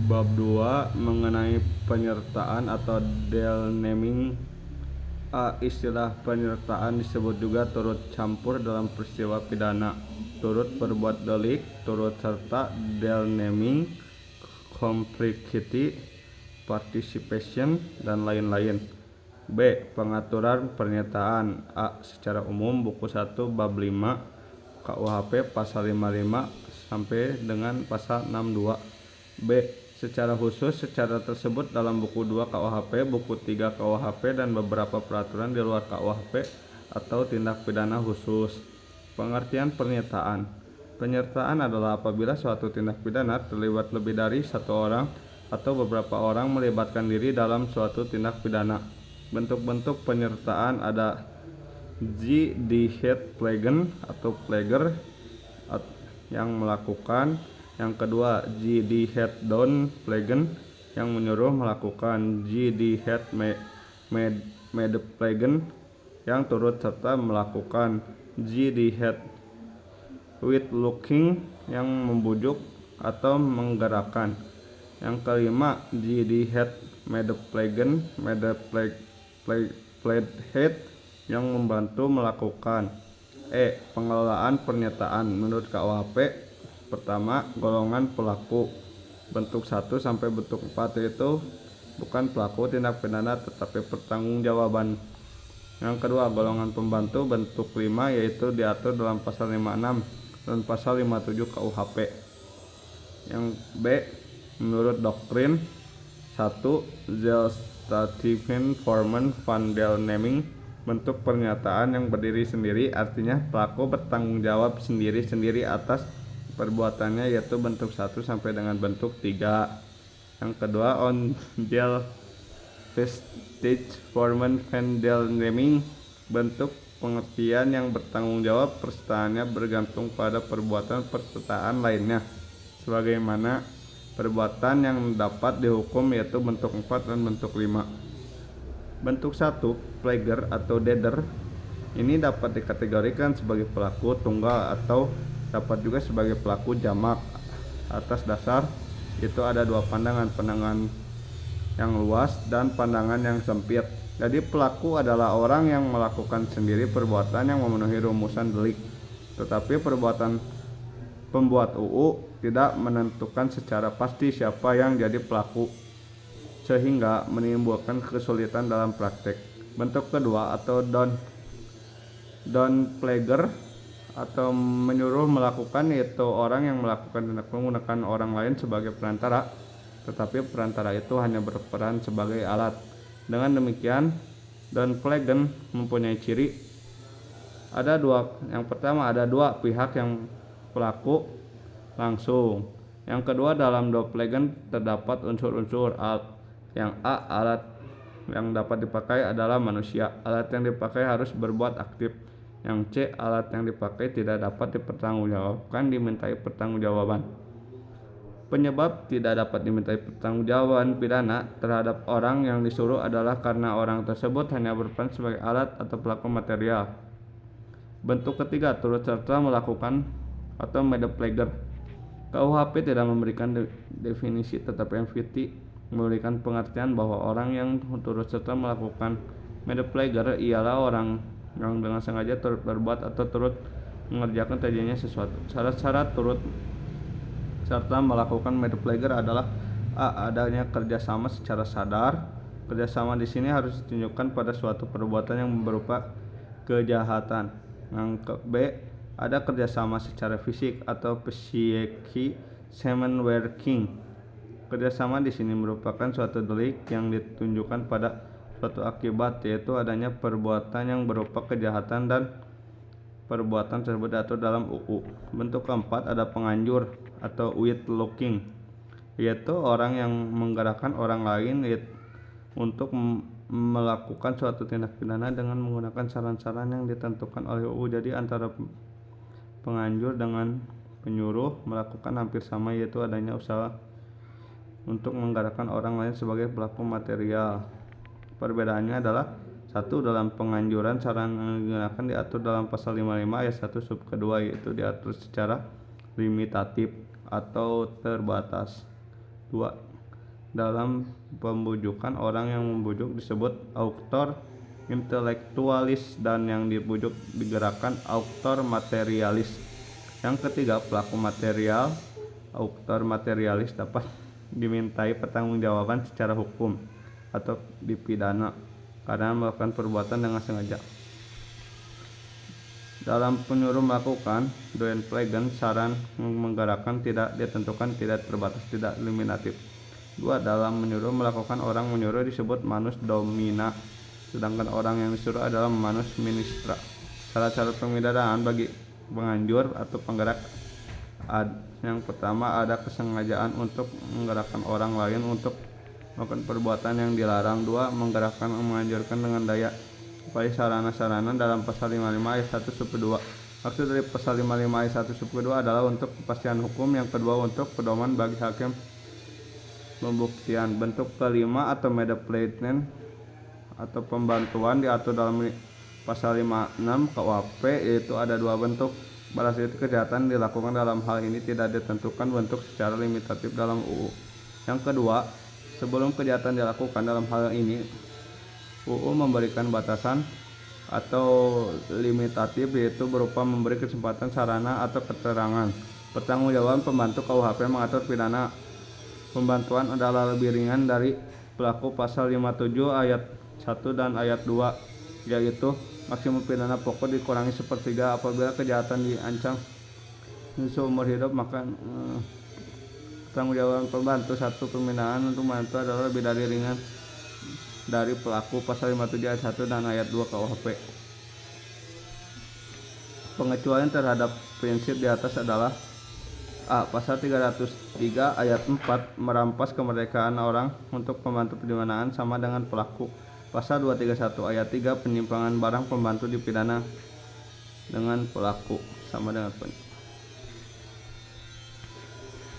Bab 2 mengenai penyertaan atau naming. Istilah penyertaan disebut juga turut campur dalam peristiwa pidana, turut berbuat delik, turut serta, naming, complicity, participation, dan lain-lain. B. Pengaturan pernyataan. Secara umum buku 1 bab 5 KUHP pasal 55 sampai dengan pasal 62. B. Secara khusus, secara tersebut dalam buku 2 KUHP, buku 3 KUHP, dan beberapa peraturan di luar KUHP atau tindak pidana khusus. Pengertian pernyataan. Penyertaan adalah apabila suatu tindak pidana terlibat lebih dari satu orang atau beberapa orang melibatkan diri dalam suatu tindak pidana. Bentuk-bentuk penyertaan ada G. The head plagen atau plager yang melakukan. Yang kedua, G. The head down plagen yang menyuruh melakukan. G. The head made plagen yang turut serta melakukan. G. The head with looking yang membujuk atau menggerakkan. Yang kelima, G. The head made plagen played head yang membantu melakukan. E. Pengelolaan pernyataan. Menurut KUHP, pertama, golongan pelaku. Bentuk 1 sampai bentuk 4 itu bukan pelaku tindak pidana tetapi pertanggungjawaban. Yang kedua, golongan pembantu. Bentuk 5 yaitu diatur dalam pasal 56 dan pasal 57 KUHP. Yang B. Menurut doktrin 1. Zelstativen Formen van der naming. Bentuk pernyataan yang berdiri sendiri, artinya pelaku bertanggung jawab sendiri-sendiri atas perbuatannya, yaitu bentuk 1 sampai dengan bentuk 3. Yang kedua, on del vestige formen van der naming. Bentuk pengertian yang bertanggung jawab persertaannya bergantung pada perbuatan persertaan lainnya, sebagaimana perbuatan yang dapat dihukum, yaitu bentuk 4 dan bentuk 5. Bentuk 1, plager atau deader, ini dapat dikategorikan sebagai pelaku tunggal atau dapat juga sebagai pelaku jamak. Atas dasar itu ada dua pandangan yang luas dan pandangan yang sempit. Jadi pelaku adalah orang yang melakukan sendiri perbuatan yang memenuhi rumusan delik, tetapi perbuatan pembuat UU tidak menentukan secara pasti siapa yang jadi pelaku, sehingga menimbulkan kesulitan dalam praktek. Bentuk kedua atau down plager atau menyuruh melakukan, yaitu orang yang melakukan tindak menggunakan orang lain sebagai perantara, tetapi perantara itu hanya berperan sebagai alat. Dengan demikian, down plagen mempunyai ciri ada dua. Yang pertama, ada dua pihak yang pelaku langsung. Yang kedua, dalam down plagen terdapat unsur-unsur. Yang A, alat yang dapat dipakai adalah manusia. Alat yang dipakai harus berbuat aktif. Yang C, alat yang dipakai tidak dapat dipertanggungjawabkan, dimintai pertanggungjawaban. Penyebab tidak dapat dimintai pertanggungjawaban pidana terhadap orang yang disuruh adalah karena orang tersebut hanya berperan sebagai alat atau pelaku material. Bentuk ketiga, turut serta melakukan atau made plager. KUHP tidak memberikan definisi, tetapi MVT memberikan pengertian bahwa orang yang turut serta melakukan made plager ialah orang yang dengan sengaja turut berbuat atau turut mengerjakan terjadinya sesuatu. Syarat-syarat turut serta melakukan made plager adalah A. Adanya kerjasama secara sadar. Kerjasama di sini harus ditunjukkan pada suatu perbuatan yang berupa kejahatan. Yang B. Ada kerjasama secara fisik atau psyche semen working. Kerjasama di sini merupakan suatu delik yang ditunjukkan pada suatu akibat, yaitu adanya perbuatan yang berupa kejahatan dan perbuatan tersebut diatur dalam UU. Bentuk keempat, ada penganjur atau with looking, yaitu orang yang menggerakkan orang lain untuk melakukan suatu tindak pidana dengan menggunakan saran-saran yang ditentukan oleh UU. Jadi antara penganjur dengan penyuruh melakukan hampir sama, yaitu adanya usaha untuk menggerakkan orang lain sebagai pelaku material. Perbedaannya adalah 1. Dalam penganjuran, saran yang digunakan diatur dalam pasal 55 ayat 1 sub kedua, yaitu diatur secara limitatif atau terbatas. 2. Dalam pembujukan, orang yang membujuk disebut auctor intellectualis dan yang dibujuk digerakkan auctor materialis. Yang ketiga, pelaku material auctor materialis dapat dimintai pertanggungjawaban secara hukum atau dipidana karena melakukan perbuatan dengan sengaja. Dalam penyuruh melakukan, doenplegen saran menggerakkan tidak ditentukan, tidak terbatas, tidak eliminatif. 2. Dalam menyuruh melakukan, orang menyuruh disebut manus domina, sedangkan orang yang disuruh adalah manus ministra. Syarat-syarat pemidanaan bagi penganjur atau penggerak. Yang pertama, ada kesengajaan untuk menggerakkan orang lain untuk melakukan perbuatan yang dilarang. 2. Menggerakkan menganjurkan dengan daya upaya sarana-sarana dalam pasal 55 ayat 1 sub 2. Maksud dari pasal 55 ayat 1 sub 2 adalah untuk kepastian hukum. Yang kedua, untuk pedoman bagi hakim pembuktian. Bentuk kelima atau medepleiten atau pembantuan diatur dalam pasal 56 KUHP, yaitu ada dua bentuk. Pada saat kejahatan dilakukan dalam hal ini tidak ditentukan bentuk secara limitatif dalam UU. Yang kedua, sebelum kejahatan dilakukan dalam hal ini, UU memberikan batasan atau limitatif, yaitu berupa memberi kesempatan sarana atau keterangan. Pertanggungjawaban pembantu KUHP mengatur pidana pembantuan adalah lebih ringan dari pelaku pasal 57 ayat 1 dan ayat 2, yaitu maksimum pidana pokok dikurangi sepertiga apabila kejahatan diancam seumur hidup. Maka pertanggungjawaban pembantu satu pembinaan untuk pembantu adalah lebih dari ringan dari pelaku pasal 57 ayat 1 dan ayat 2 KUHP. Pengecualian terhadap prinsip di atas adalah: A. Pasal 303 ayat 4 merampas kemerdekaan orang untuk pembantu pidana sama dengan pelaku. Pasal 231 ayat 3 penyimpangan barang pembantu dipidana dengan pelaku sama dengan